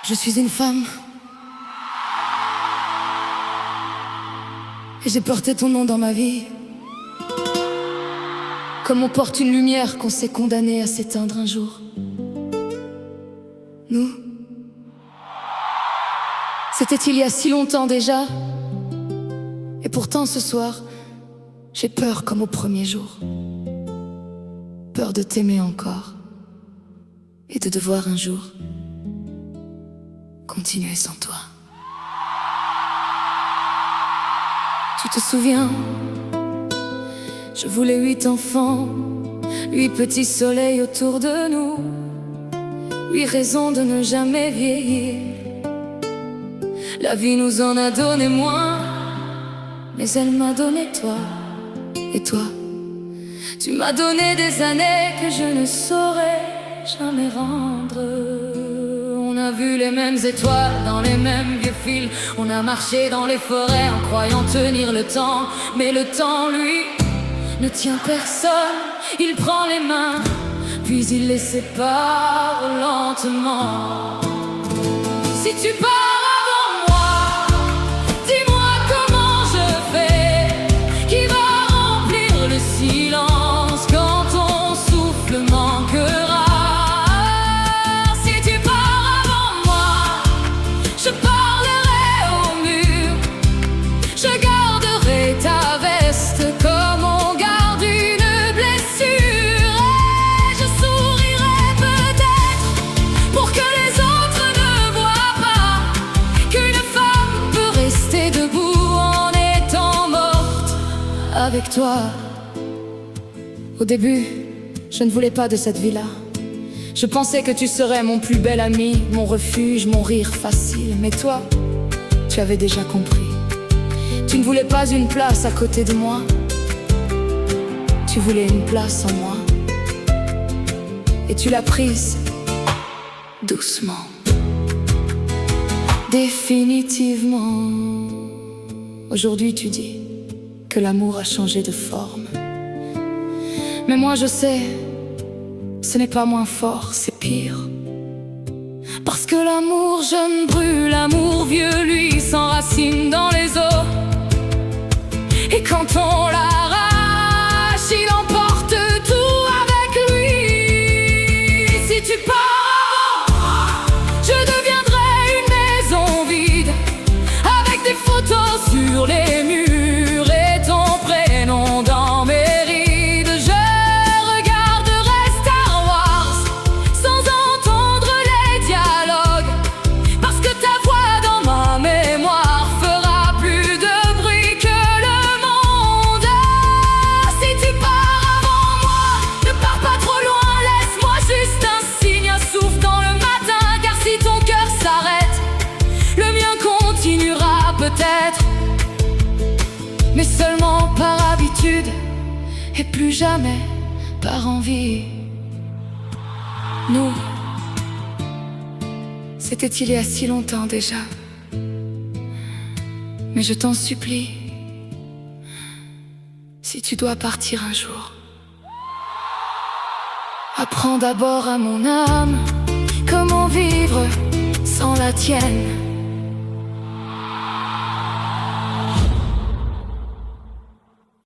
Je suis une femme et j'ai porté ton nom dans ma vie, comme on porte une lumière qu'on s'est condamné à s'éteindre un jour. Nous, c'était il y a si longtemps déjà, et pourtant ce soir, j'ai peur comme au premier jour. Peur de t'aimer encore et de devoir un jour continuer sans toi. Tu te souviens, je voulais 8 enfants, 8 petits soleils autour de nous, 8 raisons de ne jamais vieillir. La vie nous en a donné moins, mais elle m'a donné toi. Et toi, tu m'as donné des années que je ne saurais jamais rendre. On a vu les mêmes étoiles dans les mêmes vieux fils. On a marché dans les forêts en croyant tenir le temps. Mais le temps, lui, ne tient personne. Il prend les mains, puis il les sépare lentement. Si tu pars avant moi, dis-moi comment je fais. Qui va remplir le silence quand ton souffle manquera? Je parlerai au mur, je garderai ta veste comme on garde une blessure. Et je sourirai peut-être pour que les autres ne voient pas qu'une femme peut rester debout en étant morte avec toi. Au début, je ne voulais pas de cette vie-là. Je pensais que tu serais mon plus bel ami, mon refuge, mon rire facile. Mais toi, tu avais déjà compris. Tu ne voulais pas une place à côté de moi, tu voulais une place en moi. Et tu l'as prise doucement, définitivement. Aujourd'hui tu dis que l'amour a changé de forme, mais moi je sais, ce n'est pas moins fort, c'est pire. Parce que l'amour jeune brûle, l'amour vieux, lui, s'enracine dans les eaux. Et quand on l'arrache, il emporte tout avec lui. Si tu pars avant moi, je deviendrai une maison vide, avec des photos sur les murs et ton prénom dans mes peut-être, mais seulement par habitude et plus jamais par envie. Nous, c'était il y a si longtemps déjà, mais je t'en supplie, si tu dois partir un jour, apprends d'abord à mon âme comment vivre sans la tienne.